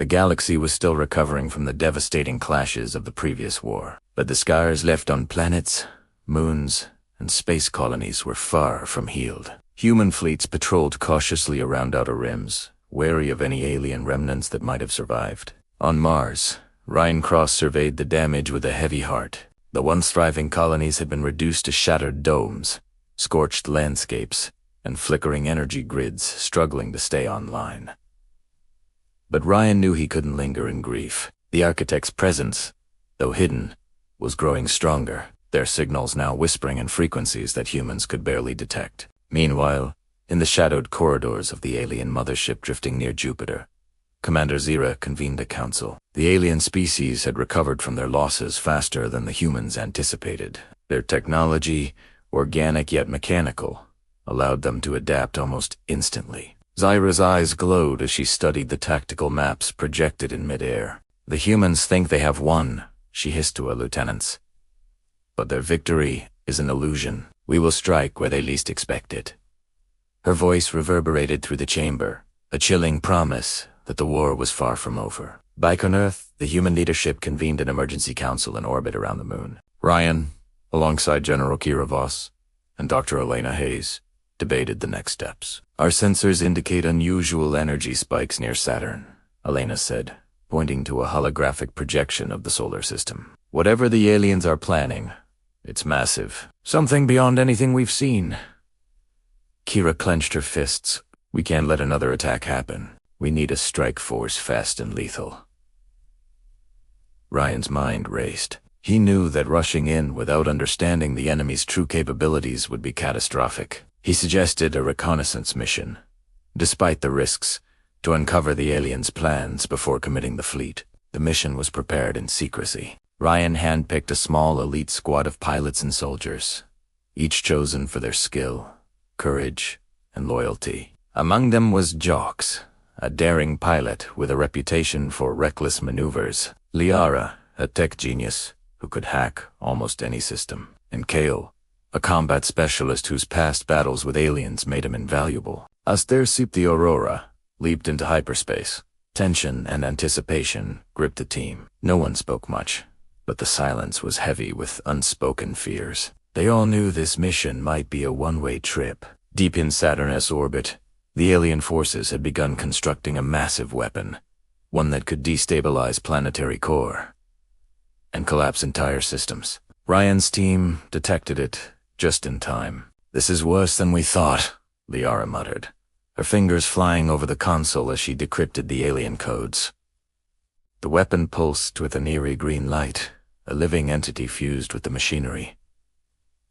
The galaxy was still recovering from the devastating clashes of the previous war, but the scars left on planets, moons, and space colonies were far from healed. Human fleets patrolled cautiously around outer rims, wary of any alien remnants that might have survived. On Mars, Ryan Cross surveyed the damage with a heavy heart. The once thriving colonies had been reduced to shattered domes, scorched landscapes, and flickering energy grids struggling to stay online. But Ryan knew he couldn't linger in grief. The architect's presence, though hidden, was growing stronger, their signals now whispering in frequencies that humans could barely detect. Meanwhile, in the shadowed corridors of the alien mothership drifting near Jupiter, Commander Zira convened a council. The alien species had recovered from their losses faster than the humans anticipated. Their technology, organic yet mechanical, allowed them to adapt almost instantly. Zira's eyes glowed as she studied the tactical maps projected in midair. "The humans think they have won," she hissed to her lieutenants. "But their victory is an illusion. We will strike where they least expect it." Her voice reverberated through the chamber, a chilling promise that the war was far from over. Back on Earth, the human leadership convened an emergency council in orbit around the moon. Ryan, alongside General Kira Voss and Dr. Elena Hayes, debated the next steps. "Our sensors indicate unusual energy spikes near Saturn," Elena said, pointing to a holographic projection of the solar system. "Whatever the aliens are planning, it's massive. Something beyond anything we've seen." Kira clenched her fists. "We can't let another attack happen. We need a strike force fast and lethal." Ryan's mind raced. He knew that rushing in without understanding the enemy's true capabilities would be catastrophic. He suggested a reconnaissance mission, despite the risks, to uncover the aliens' plans before committing the fleet. The mission was prepared in secrecy. Ryan handpicked a small elite squad of pilots and soldiers, each chosen for their skill, courage, and loyalty. Among them was Jox, a daring pilot with a reputation for reckless maneuvers, Liara, a tech genius who could hack almost any system, and Kale, a combat specialist whose past battles with aliens made him invaluable. As the Aurora leaped into hyperspace, tension and anticipation gripped the team. No one spoke much, but the silence was heavy with unspoken fears. They all knew this mission might be a one-way trip. Deep in Saturn's orbit, the alien forces had begun constructing a massive weapon, one that could destabilize planetary core and collapse entire systems. Ryan's team detected it just in time. "This is worse than we thought," Liara muttered, her fingers flying over the console as she decrypted the alien codes. The weapon pulsed with an eerie green light, a living entity fused with the machinery.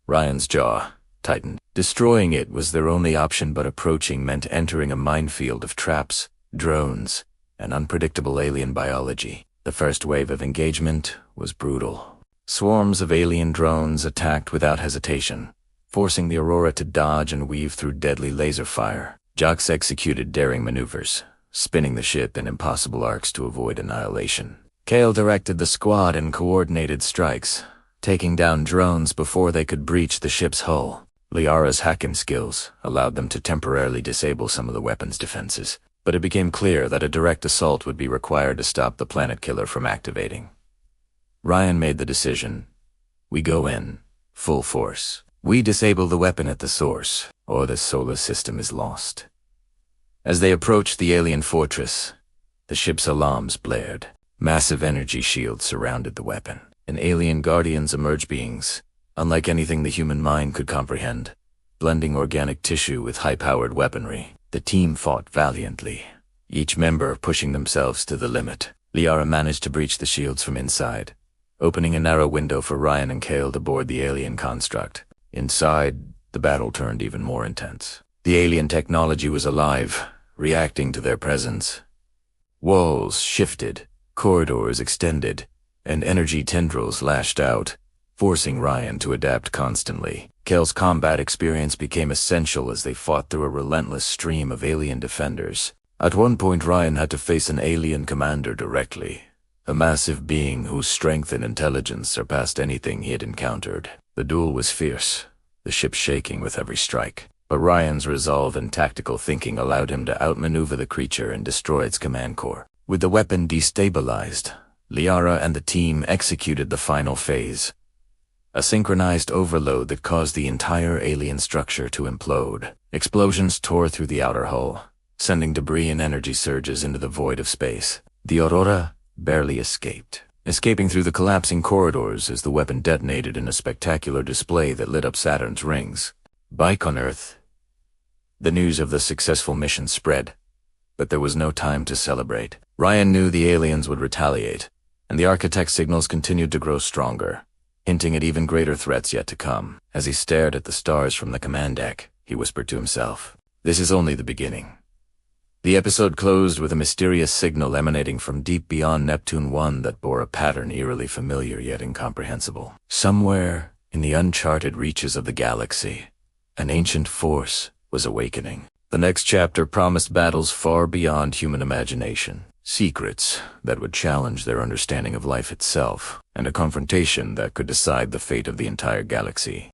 Ryan's jaw tightened. Destroying it was their only option, but approaching meant entering a minefield of traps, drones, and unpredictable alien biology. The first wave of engagement was brutal. Swarms of alien drones attacked without hesitation, forcing the Aurora to dodge and weave through deadly laser fire. Jox executed daring maneuvers, spinning the ship in impossible arcs to avoid annihilation. Kale directed the squad in coordinated strikes, taking down drones before they could breach the ship's hull. Liara's hacking skills allowed them to temporarily disable some of the weapon's defenses, but it became clear that a direct assault would be required to stop the planet killer from activating. Ryan made the decision. We go in, full force. We disable the weapon at the source, or the solar system is lost. As they approached the alien fortress, the ship's alarms blared. Massive energy shields surrounded the weapon, and alien guardians emerged, beings unlike anything the human mind could comprehend, blending organic tissue with high-powered weaponry. The team fought valiantly, each member pushing themselves to the limit. Liara managed to breach the shields from inside, opening a narrow window for Ryan and Kale to board the alien construct. Inside, the battle turned even more intense. The alien technology was alive, reacting to their presence. Walls shifted, corridors extended, and energy tendrils lashed out, forcing Ryan to adapt constantly. Kale's combat experience became essential as they fought through a relentless stream of alien defenders. At one point, Ryan had to face an alien commander directly, a massive being whose strength and intelligence surpassed anything he had encountered. The duel was fierce, the ship shaking with every strike, but Ryan's resolve and tactical thinking allowed him to outmaneuver the creature and destroy its command core. With the weapon destabilized, Liara and the team executed the final phase. A synchronized overload that caused the entire alien structure to implode. Explosions tore through the outer hull, sending debris and energy surges into the void of space. The Aurora barely escaped, escaping through the collapsing corridors as the weapon detonated in a spectacular display that lit up Saturn's rings. Back on Earth, the news of the successful mission spread, but there was no time to celebrate. Ryan knew the aliens would retaliate, and the Architect's signals continued to grow stronger, hinting at even greater threats yet to come. As he stared at the stars from the command deck, he whispered to himself, "This is only the beginning." The episode closed with a mysterious signal emanating from deep beyond Neptune 1 that bore a pattern eerily familiar yet incomprehensible. Somewhere in the uncharted reaches of the galaxy, an ancient force was awakening. The next chapter promised battles far beyond human imagination, secrets that would challenge their understanding of life itself, and a confrontation that could decide the fate of the entire galaxy.